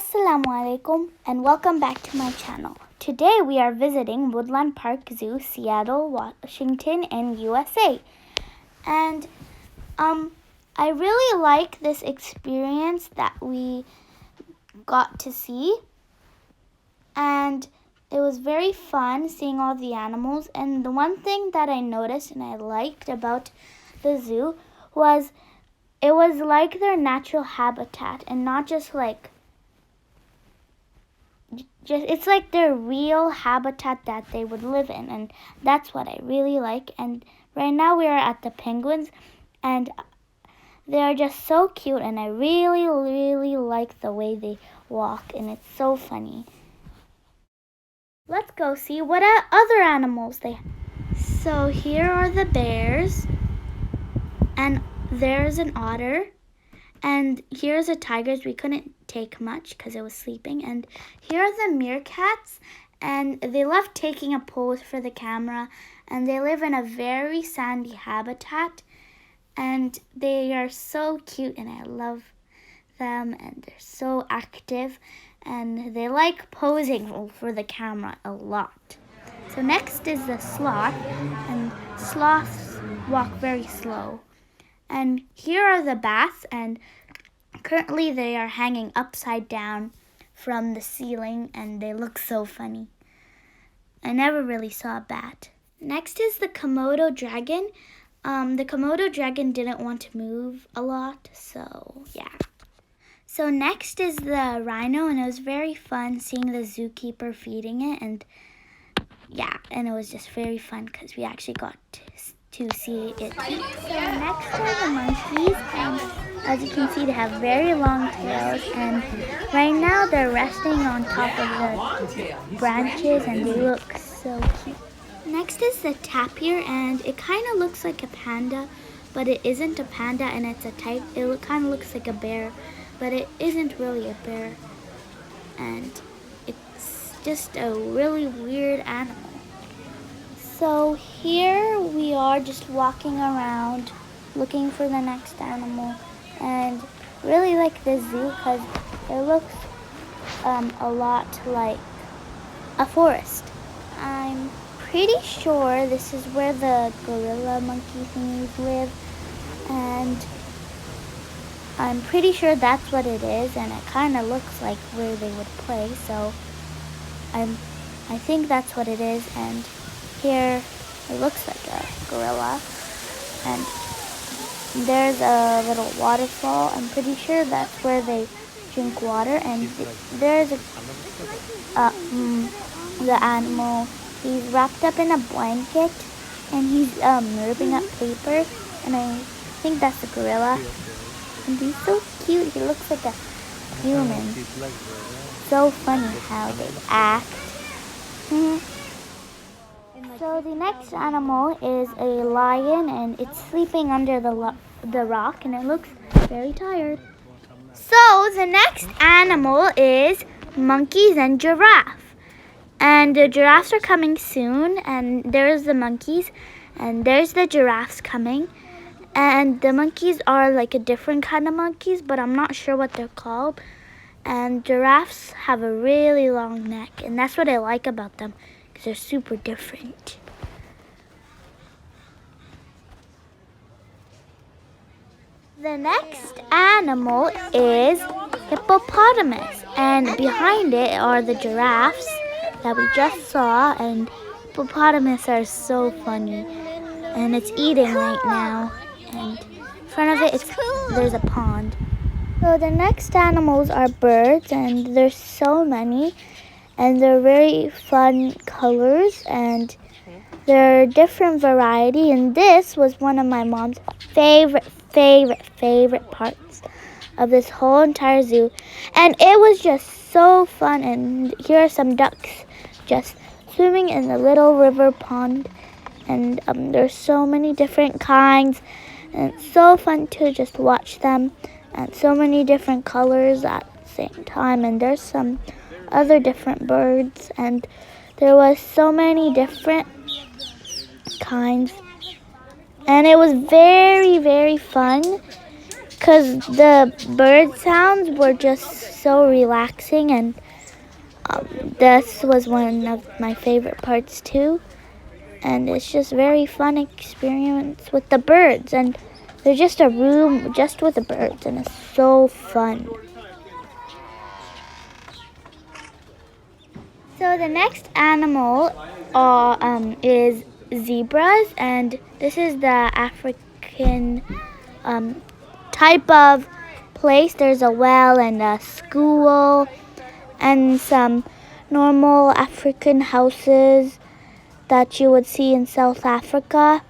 Assalamu alaikum and welcome back to my channel. Today we are visiting Woodland Park Zoo, Seattle, Washington in USA. And I really like this experience that we got to see. And it was very fun seeing all the animals. And the one thing that I noticed and I liked about the zoo was it was like their natural habitat and not just like it's like their real habitat that they would live in, and that's what I really like. And right now we are at the penguins, and they are just so cute, and I really like the way they walk, and it's so funny. Let's go see what other animals they have. So here are the bears, and there's an otter, and here's a tiger. We couldn't take much because it was sleeping. And here are the meerkats, and they love taking a pose for the camera, and they live in a very sandy habitat, and they are so cute, and I love them, and they're so active, and they like posing for the camera a lot. So next is the sloth, and sloths walk very slow. And here are the bats, and currently they are hanging upside down from the ceiling, and they look so funny. I never really saw a bat. Next is the Komodo dragon. The Komodo dragon didn't want to move a lot, so yeah. So next is the rhino, and it was very fun seeing the zookeeper feeding it, and yeah, and it was just very fun because we actually got to see it. So next are the monkeys, and as you can see they have very long tails, and right now they're resting on top of the branches, and they look so cute. Next is the tapir, and it kind of looks like a panda, but it isn't a panda, and it's a type. It kind of looks like a bear, but it isn't really a bear, and it's just a really weird animal. So here we are just walking around looking for the next animal, and really like this zoo because it looks a lot like a forest. I'm pretty sure this is where the gorilla monkey thingies live, and I'm pretty sure that's what it is, and it kind of looks like where they would play, so I think that's what it is. And here it looks like a gorilla, and there's a little waterfall. I'm pretty sure that's where they drink water, and there's the animal. He's wrapped up in a blanket, and he's ripping up paper, and I think that's a gorilla, and he's so cute. He looks like a human. So funny how they act. So the next animal is a lion, and it's sleeping under the rock, and it looks very tired. So the next animal is monkeys and giraffe. And the giraffes are coming soon, and there's the monkeys, and there's the giraffes coming. And the monkeys are like a different kind of monkeys, but I'm not sure what they're called. And giraffes have a really long neck, and that's what I like about them, because they're super different. The next animal is hippopotamus, and behind it are the giraffes that we just saw, and hippopotamus are so funny, and it's eating right now, and in front of it there's a pond. So the next animals are birds, and there's so many, and they're very fun colors, and they're different variety, and this was one of my mom's favorite parts of this whole entire zoo, and it was just so fun. And here are some ducks just swimming in the little river pond, and there's so many different kinds, and it's so fun to just watch them, and so many different colors at the same time. And there's some other different birds, and there was so many different kinds, and it was very fun. because the bird sounds were just so relaxing, and this was one of my favorite parts too. And it's just very fun experience with the birds, and there's just a room just with the birds, and it's so fun. So the next animal is zebras, and this is the African type of place. There's a well and a school and some normal African houses that you would see in South Africa.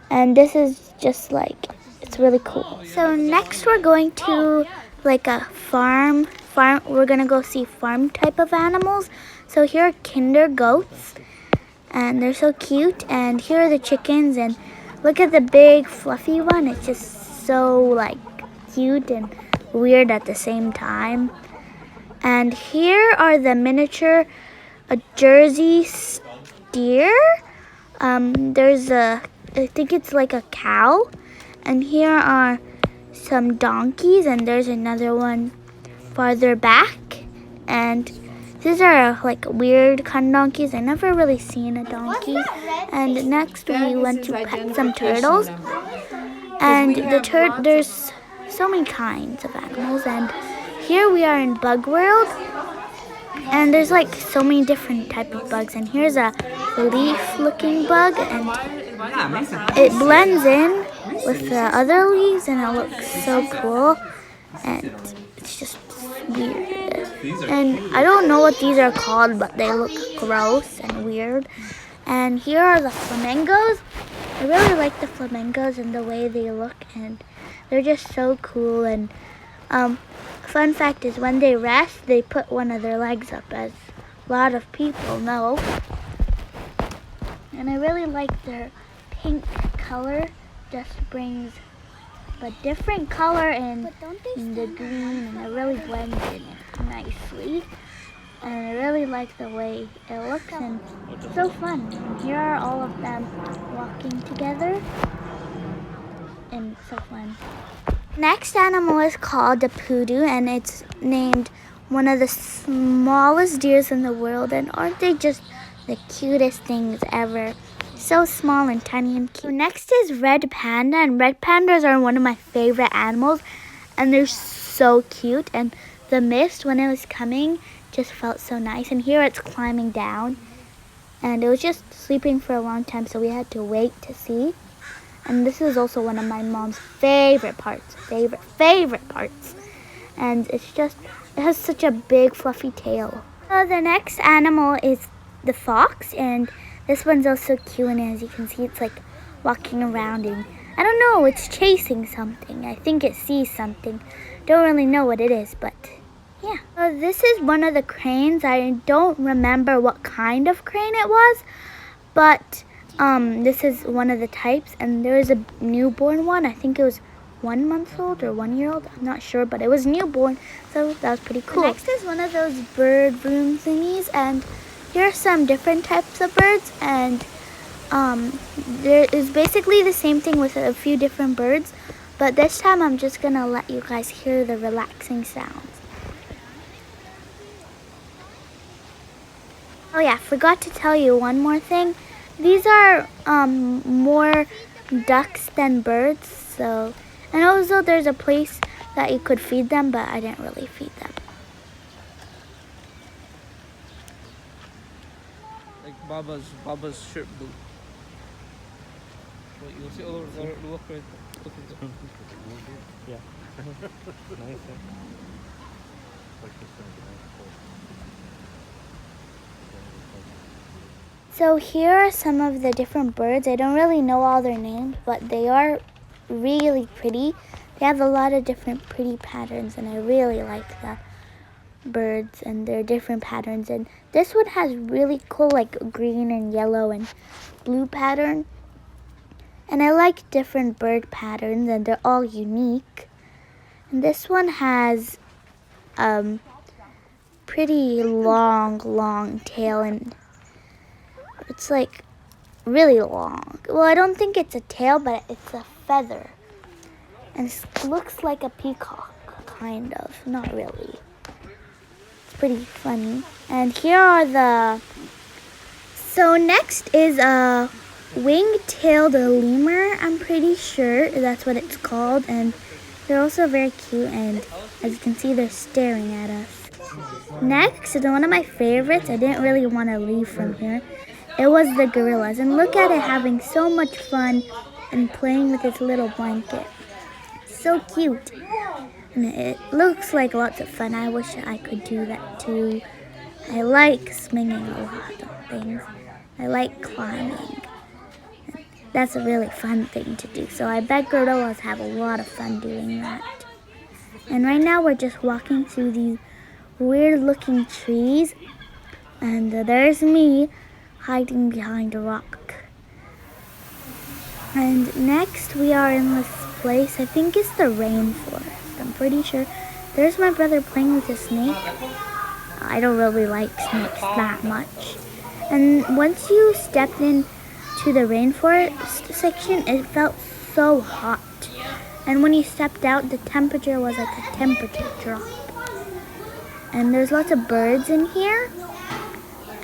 And this is just like, it's really cool. So next we're going to like a farm. We're gonna go see farm type of animals. So here are kinder goats, and they're so cute. And here are the chickens, and look at the big fluffy one. It's just so like cute and weird at the same time. And here are the miniature Jersey steer. There's I think it's like a cow. And here are some donkeys, and there's another one farther back. And these are like weird kind of donkeys. I never really seen a donkey. And next we went to pet some turtles. And there's so many kinds of animals. And here we are in Bug World. And there's like so many different type of bugs. And here's a leaf-looking bug, and it blends in with the other leaves, and it looks so cool. And it's just weird. And I don't know what these are called, but they look gross and weird. And here are the flamingos. I really like the flamingos and the way they look, and they're just so cool. And fun fact is, when they rest, they put one of their legs up, as a lot of people know. And I really like their pink color. Just brings a different color in the green, and it really blends in nicely. And I really like the way it looks, and it's so fun. And here are all of them walking together, and it's so fun. Next animal is called the poodoo, and it's named one of the smallest deers in the world. And aren't they just the cutest things ever? So small and tiny and cute. Next is red panda, and red pandas are one of my favorite animals, and they're so cute. And the mist, when it was coming, just felt so nice. And here it's climbing down, and it was just sleeping for a long time, so we had to wait to see. And this is also one of my mom's favorite parts. Favorite parts. And it has such a big fluffy tail. So the next animal is the fox, and this one's also cute, and as you can see, it's like walking around, and I don't know, it's chasing something. I think it sees something. Don't really know what it is, but yeah. So this is one of the cranes. I don't remember what kind of crane it was, but this is one of the types, and there is a newborn one. I think it was 1 month old or 1 year old. I'm not sure, but it was newborn, so that was pretty cool. Next is one of those bird room thingies, and here are some different types of birds, and there is basically the same thing with a few different birds, but this time I'm just gonna let you guys hear the relaxing sounds. Oh yeah, forgot to tell you one more thing. These are more ducks than birds, so, and also there's a place that you could feed them, but I didn't really feed them. Like Baba's shirt boot. Wait, you'll see all over the look right there. Look at that. Yeah. Nice. So here are some of the different birds. I don't really know all their names, but they are really pretty. They have a lot of different pretty patterns, and I really like the birds and their different patterns. And this one has really cool like green and yellow and blue pattern. And I like different bird patterns, and they're all unique. And this one has pretty long tail, and it's like really long. Well, I don't think it's a tail, but it's a feather. And it looks like a peacock, kind of. Not really. It's pretty funny. And here are the... So next is a wing-tailed lemur. I'm pretty sure that's what it's called. And they're also very cute. And as you can see, they're staring at us. Next is one of my favorites. I didn't really want to leave from here. It was the gorillas. And look at it having so much fun and playing with its little blanket. So cute. And it looks like lots of fun. I wish I could do that too. I like swinging a lot of things. I like climbing. That's a really fun thing to do. So I bet gorillas have a lot of fun doing that. And right now we're just walking through these weird looking trees. And there's me hiding behind a rock. And next we are in this place. I think it's the rainforest. I'm pretty sure. There's my brother playing with a snake. I don't really like snakes that much. And once you stepped into the rainforest section, it felt so hot. And when you stepped out, the temperature was like a temperature drop. And there's lots of birds in here.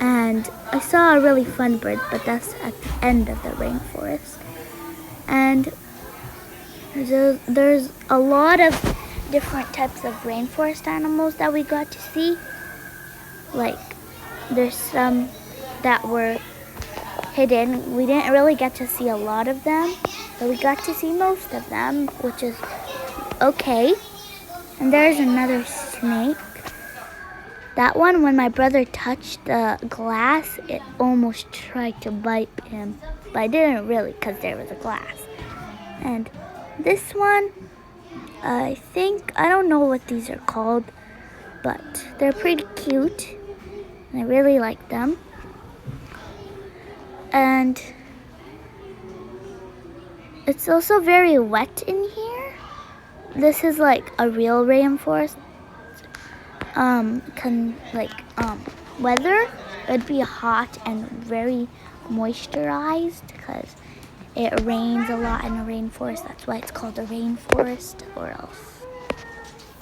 And I saw a really fun bird, but that's at the end of the rainforest. And there's a lot of different types of rainforest animals that we got to see. Like, there's some that were hidden. We didn't really get to see a lot of them, but we got to see most of them, which is okay. And there's another snake. That one, when my brother touched the glass, it almost tried to bite him, but I didn't really because there was a glass. And this one, I don't know what these are called, but they're pretty cute, and I really like them. And it's also very wet in here. This is like a real rainforest. Weather, it'd be hot and very moisturized because it rains a lot in a rainforest. That's why it's called a rainforest, or else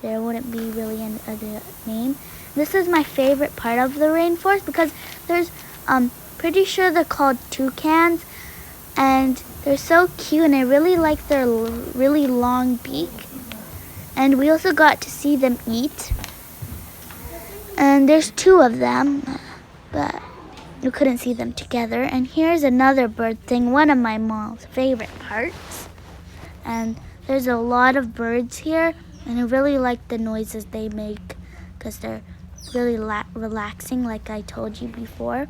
there wouldn't be really any other name. This is my favorite part of the rainforest because there's, pretty sure they're called toucans, and they're so cute, and I really like their really long beak. And we also got to see them eat. And there's two of them, but you couldn't see them together. And here's another bird thing, one of my mom's favorite parts. And there's a lot of birds here, and I really like the noises they make because they're really relaxing, like I told you before.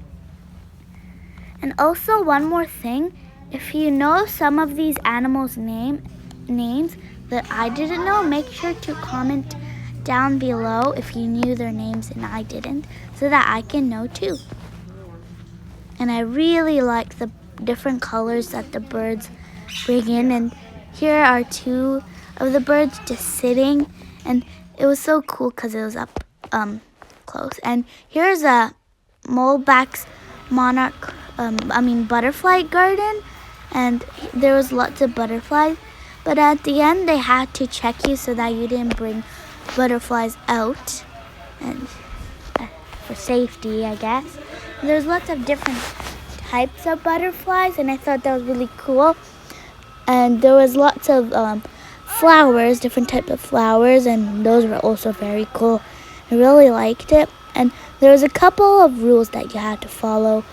And also one more thing, if you know some of these animals' names that I didn't know, make sure to comment down below if you knew their names and I didn't, so that I can know too. And I really like the different colors that the birds bring in. And here are two of the birds just sitting, and it was so cool because it was up close. And here's a Mulebach's butterfly garden, and there was lots of butterflies. But at the end, they had to check you so that you didn't bring butterflies out, and for safety, I guess. And there's lots of different types of butterflies, and I thought that was really cool. And there was lots of flowers, different types of flowers, and those were also very cool. I really liked it. And there was a couple of rules that you had to follow,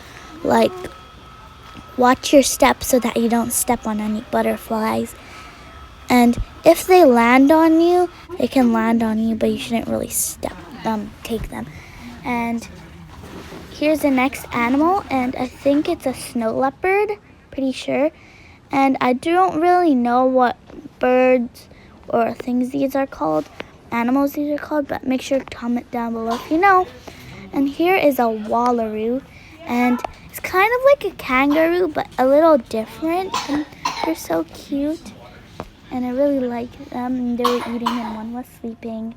like watch your steps so that you don't step on any butterflies. And if they land on you, they can land on you, but you shouldn't really take them. And here's the next animal, and I think it's a snow leopard, pretty sure. And I don't really know what birds or things these are called, animals these are called, but make sure to comment down below if you know. And here is a wallaroo, and it's kind of like a kangaroo, but a little different, and they're so cute. And I really like them. They were eating and one was sleeping.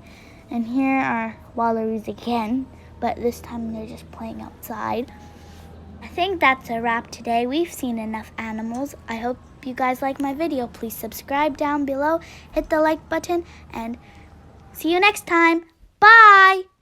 And here are wallaroos again, but this time they're just playing outside. I think that's a wrap today. We've seen enough animals. I hope hope you guys like my video. Please subscribe down below, hit the like button, and see you next time. Bye!